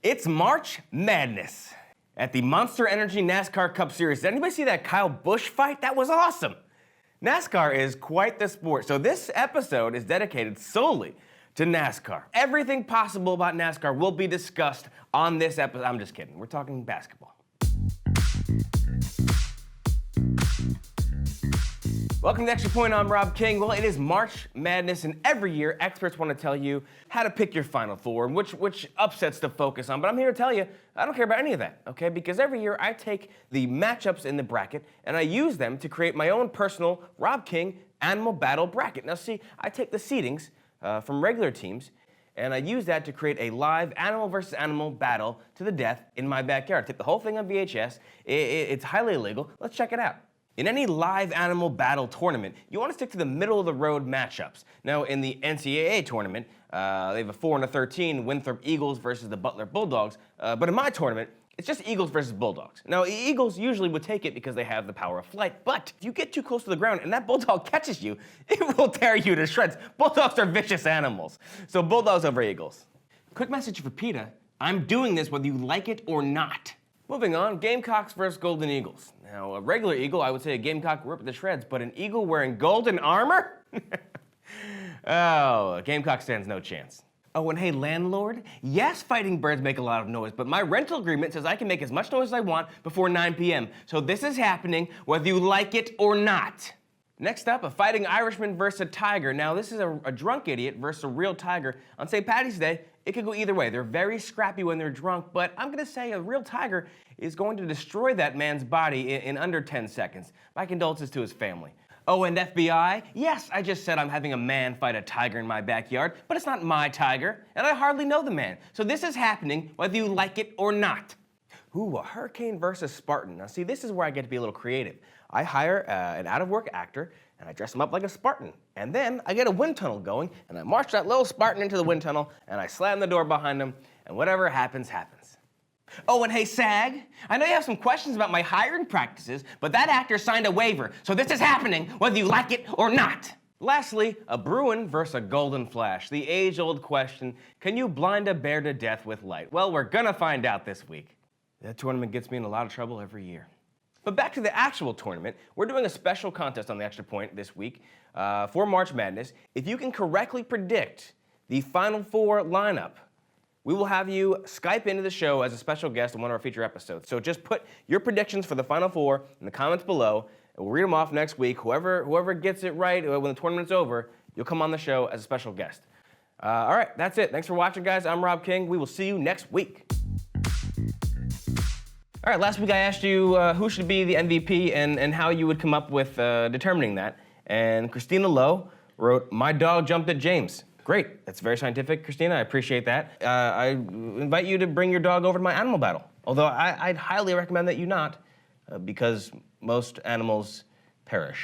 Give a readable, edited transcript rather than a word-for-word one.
It's March Madness at the Monster Energy NASCAR Cup Series. Did anybody see that Kyle Busch fight? That was awesome. NASCAR is quite the sport, so this episode is dedicated solely to NASCAR. Everything possible about NASCAR will be discussed on this episode. I'm just kidding. We're talking basketball. Welcome to Extra Point. I'm Rob King. Well, it is March Madness, and every year experts want to tell you how to pick your Final Four and which upsets to focus on. But I'm here to tell you, I don't care about any of that, okay? Because every year I take the matchups in the bracket and I use them to create my own personal Rob King Animal Battle bracket. Now, see, I take the seedings from regular teams and I use that to create a live animal versus animal battle to the death in my backyard. I take the whole thing on VHS. It's highly illegal. Let's check it out. In any live animal battle tournament, you want to stick to the middle-of-the-road matchups. Now, in the NCAA tournament, they have a 4 and a 13, Winthrop Eagles versus the Butler Bulldogs. But in my tournament, it's just Eagles versus Bulldogs. Now, Eagles usually would take it because they have the power of flight, but if you get too close to the ground and that Bulldog catches you, it will tear you to shreds. Bulldogs are vicious animals. So Bulldogs over Eagles. Quick message for PETA. I'm doing this whether you like it or not. Moving on, Gamecocks versus Golden Eagles. Now, a regular eagle, I would say a Gamecock rip to shreds, but an eagle wearing golden armor? Oh, a Gamecock stands no chance. Oh, and hey, landlord, yes, fighting birds make a lot of noise, but my rental agreement says I can make as much noise as I want before 9 p.m., so this is happening whether you like it or not. Next up, a fighting Irishman versus a tiger. Now, this is a drunk idiot versus a real tiger. On St. Paddy's Day, it could go either way. They're very scrappy when they're drunk, but I'm gonna say a real tiger is going to destroy that man's body in under 10 seconds. My condolences to his family. Oh, and FBI, yes, I just said I'm having a man fight a tiger in my backyard, but it's not my tiger, and I hardly know the man. So this is happening whether you like it or not. Ooh, a hurricane versus Spartan. Now see, this is where I get to be a little creative. I hire an out-of-work actor, and I dress him up like a Spartan. And then I get a wind tunnel going, and I march that little Spartan into the wind tunnel, and I slam the door behind him, and whatever happens, happens. Oh, and hey, SAG, I know you have some questions about my hiring practices, but that actor signed a waiver, so this is happening whether you like it or not. Lastly, a Bruin versus a Golden Flash. The age-old question, can you blind a bear to death with light? Well, we're gonna find out this week. That tournament gets me in a lot of trouble every year. But back to the actual tournament, we're doing a special contest on the Extra Point this week for March Madness. If you can correctly predict the Final Four lineup, we will have you Skype into the show as a special guest in one of our feature episodes. So just put your predictions for the Final Four in the comments below, and we'll read them off next week. Whoever gets it right when the tournament's over, you'll come on the show as a special guest. All right, that's it. Thanks for watching, guys. I'm Rob King. We will see you next week. All right, last week I asked you who should be the MVP and how you would come up with determining that. And Christina Lowe wrote, "My dog jumped at James." Great, that's very scientific, Christina, I appreciate that. I invite you to bring your dog over to my animal battle. Although I'd highly recommend that you not, because most animals perish.